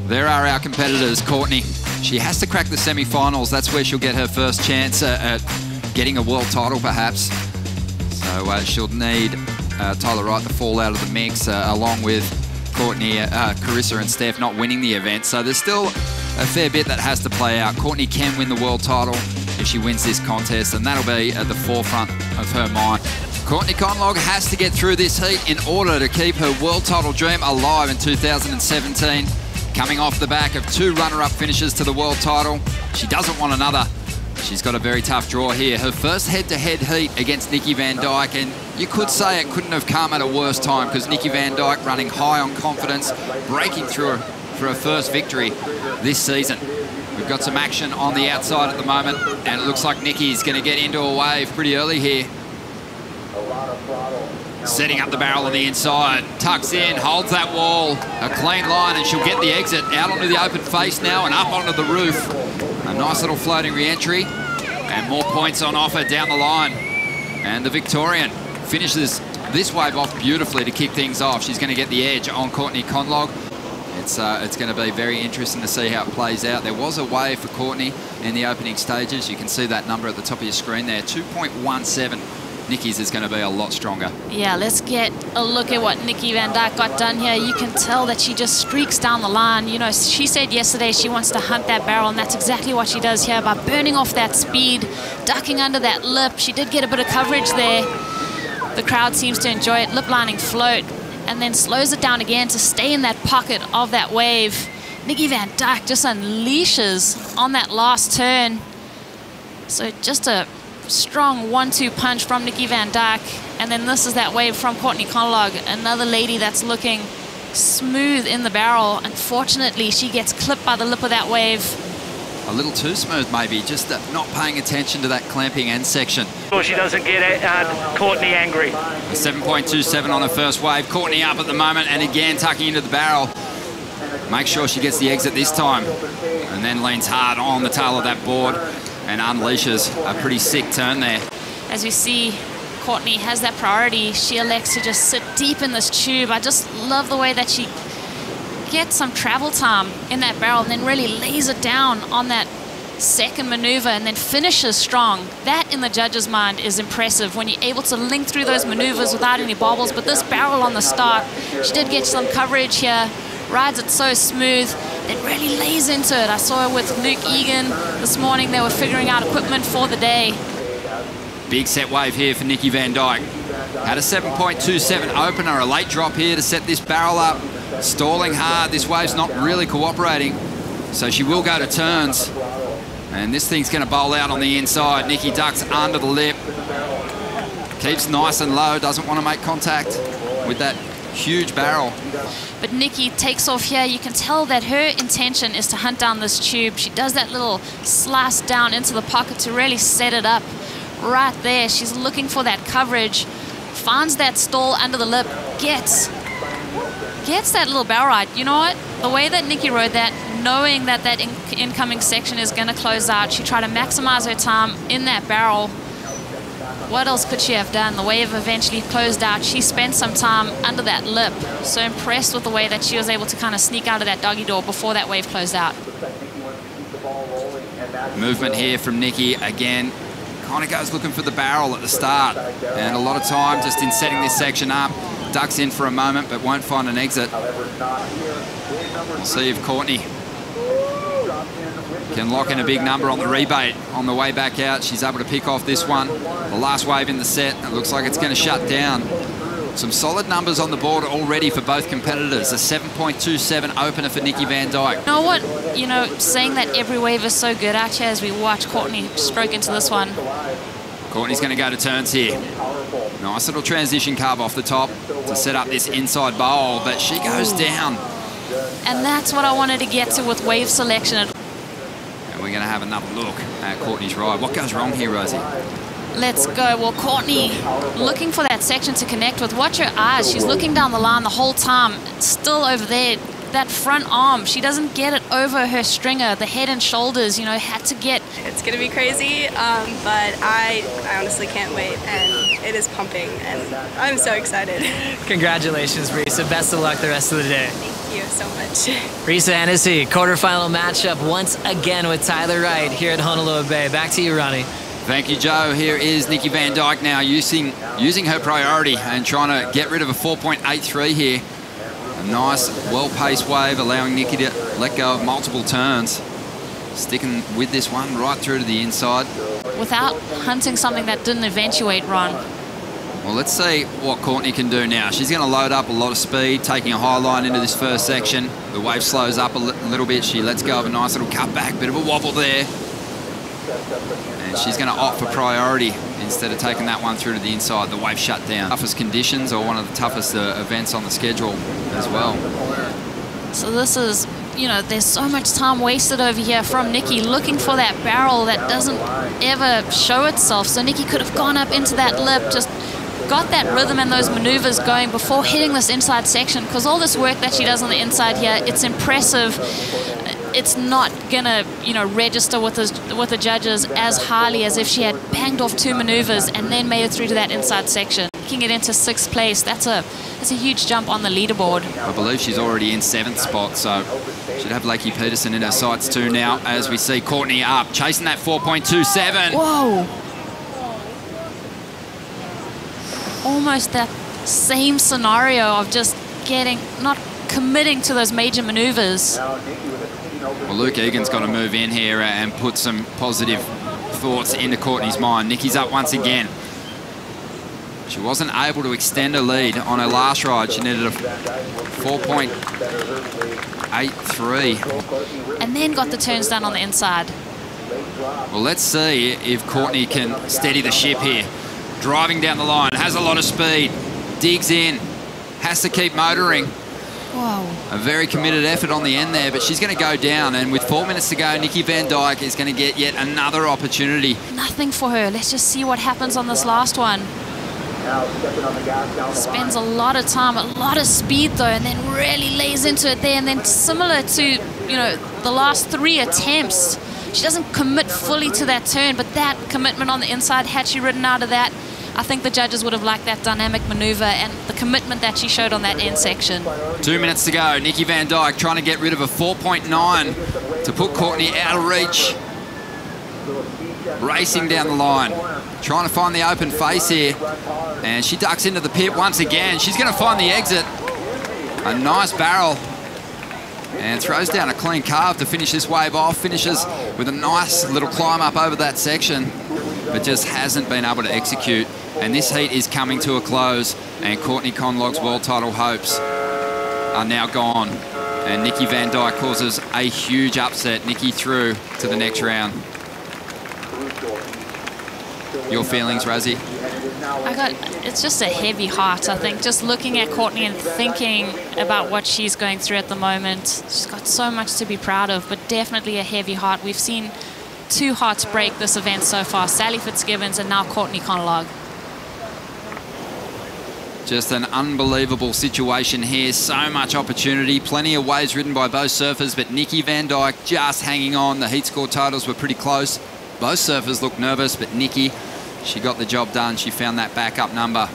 There are our competitors. Courtney, she has to crack the semi-finals. That's where she'll get her first chance at getting a world title, perhaps. So she'll need Tyler Wright to fall out of the mix, along with Courtney, Carissa and Steph not winning the event. So there's still a fair bit that has to play out. Courtney can win the world title if she wins this contest, and that'll be at the forefront of her mind. Courtney Conlogue has to get through this heat in order to keep her world title dream alive in 2017. Coming off the back of 2 runner-up finishes to the world title, she doesn't want another. She's got a very tough draw here. Her first head-to-head heat against Nikki Van Dijk, and you could say it couldn't have come at a worse time, because Nikki Van Dijk running high on confidence, breaking through for her first victory this season. We've got some action on the outside at the moment, and it looks like Nikki's going to get into a wave pretty early here. Setting up the barrel on the inside, tucks in, holds that wall, a clean line, and she'll get the exit out onto the open face now and up onto the roof. A nice little floating re-entry, and more points on offer down the line. And the Victorian finishes this wave off beautifully to kick things off. She's going to get the edge on Courtney Conlogue. It's going to be very interesting to see how it plays out. There was a wave for Courtney in the opening stages. You can see that number at the top of your screen there, 2.17. Nikki's is going to be a lot stronger. Yeah, let's get a look at what Nikki Van Dijk got done here. You can tell that she just streaks down the line. You know, she said yesterday she wants to hunt that barrel, and that's exactly what she does here by burning off that speed, ducking under that lip. She did get a bit of coverage there. The crowd seems to enjoy it. Lip lining float, and then slows it down again to stay in that pocket of that wave. Nikki Van Dijk just unleashes on that last turn. So just a strong 1-2 punch from Nikki Van Dijk, and then this is that wave from Courtney Conlogue, another lady that's looking smooth in the barrel. Unfortunately, she gets clipped by the lip of that wave. A little too smooth, maybe, just not paying attention to that clamping end section. Well, she doesn't get Courtney angry. A 7.27 on the first wave. Courtney up at the moment, and again tucking into the barrel. Make sure she gets the exit this time, and then leans hard on the tail of that board and unleashes a pretty sick turn there. As we see, Courtney has that priority. She elects to just sit deep in this tube. I just love the way that she gets some travel time in that barrel and then really lays it down on that second maneuver and then finishes strong. That, in the judge's mind, is impressive when you're able to link through those maneuvers without any bobbles. But this barrel on the start, she did get some coverage here, rides it so smooth, then really lays into it. I saw it with Luke Egan this morning. They were figuring out equipment for the day. Big set wave here for Nikki Van Dijk. Had a 7.27 opener, a late drop here to set this barrel up. Stalling hard, this wave's not really cooperating, so she will go to turns. And this thing's gonna bowl out on the inside. Nikki ducks under the lip. Keeps nice and low, doesn't want to make contact with that huge barrel. But Nikki takes off here. You can tell that her intention is to hunt down this tube. She does that little slice down into the pocket to really set it up right there. She's looking for that coverage, finds that stall under the lip, gets that little barrel ride. You know what? The way that Nikki rode that, knowing that that incoming section is going to close out, she tried to maximize her time in that barrel. What else could she have done? The wave eventually closed out. She spent some time under that lip. So impressed with the way that she was able to kind of sneak out of that doggy door before that wave closed out. Movement here from Nikki again. Kind of goes looking for the barrel at the start. And a lot of time just in setting this section up. Ducks in for a moment but won't find an exit. We'll see if Courtney can lock in a big number on the rebate on the way back out. She's able to pick off this one. The last wave in the set. It looks like it's going to shut down. Some solid numbers on the board already for both competitors. A 7.27 opener for Nikki Van Dijk. You know what? You know, saying that every wave is so good actually as we watch Courtney stroke into this one. Courtney's going to go to turns here. Nice little transition carve off the top to set up this inside bowl, but she goes down. And that's what I wanted to get to with wave selection. And we're going to have another look at Courtney's ride. What goes wrong here, Rosie? Let's go. Well, Courtney looking for that section to connect with. Watch her eyes. She's looking down the line the whole time. Still over there. That front arm, she doesn't get it over her stringer. The head and shoulders, you know, had to get. It's going to be crazy, but I honestly can't wait, and it is pumping, and I'm so excited. Congratulations, Brisa. Best of luck the rest of the day. Thank you. you so much. Risa Hennessy, quarterfinal matchup once again with Tyler Wright here at Honolulu Bay. Back to you, Ronnie. Thank you, Joe. Here is Nikki Van Dijk now using her priority and trying to get rid of a 4.83 here. A nice, well-paced wave, allowing Nikki to let go of multiple turns. Sticking with this one right through to the inside. Without hunting something that didn't eventuate, Ron. Well, let's see what Courtney can do now. She's going to load up a lot of speed, taking a high line into this first section. The wave slows up a little bit. She lets go of a nice little cutback, bit of a wobble there. And she's going to opt for priority instead of taking that one through to the inside. The wave shut down. Toughest conditions, or one of the toughest events on the schedule as well. So this is, you know, there's so much time wasted over here from Nikki looking for that barrel that doesn't ever show itself. So Nikki could have gone up into that lip, just got that rhythm and those maneuvers going before hitting this inside section, because all this work that she does on the inside here, it's impressive. It's not gonna, you know, register with the judges as highly as if she had banged off 2 maneuvers and then made it through to that inside section. Making it into 6th place, that's a huge jump on the leaderboard. I believe she's already in 7th spot, so should have Lakey Peterson in her sights too now, as we see Courtney up, chasing that 4.27. Whoa! Almost that same scenario of just not committing to those major maneuvers. Well, Luke Egan's got to move in here and put some positive thoughts into Courtney's mind. Nikki's up once again. She wasn't able to extend her lead on her last ride. She needed a 4.83. And then got the turns done on the inside. Well, let's see if Courtney can steady the ship here. Driving down the line, has a lot of speed, digs in, has to keep motoring. Whoa. A very committed effort on the end there, but she's going to go down, and with 4 minutes to go, Nikki Van Dijk is going to get yet another opportunity. Nothing for her. Let's just see what happens on this last one. Spends a lot of time, a lot of speed though, and then really lays into it there, and then similar to, you know, the last 3 attempts, she doesn't commit fully to that turn, but that commitment on the inside, had she ridden out of that, I think the judges would have liked that dynamic maneuver and the commitment that she showed on that end section. 2 minutes to go. Nikki Van Dijk trying to get rid of a 4.9 to put Courtney out of reach. Racing down the line, trying to find the open face here. And she ducks into the pit once again. She's going to find the exit. A nice barrel. And throws down a clean carve to finish this wave off. Finishes with a nice little climb up over that section, but just hasn't been able to execute. And this heat is coming to a close, and Courtney Conlogue's world title hopes are now gone. And Nikki Van Dijk causes a huge upset. Nikki through to the next round. Your feelings, Razzie? It's just a heavy heart, I think. Just looking at Courtney and thinking about what she's going through at the moment. She's got so much to be proud of, but definitely a heavy heart. We've seen 2 hearts break this event so far. Sally Fitzgibbons and now Courtney Conlogue. Just an unbelievable situation here. So much opportunity. Plenty of waves ridden by both surfers, but Nikki Van Dijk just hanging on. The heat score totals were pretty close. Both surfers looked nervous, but Nikki, she got the job done. She found that backup number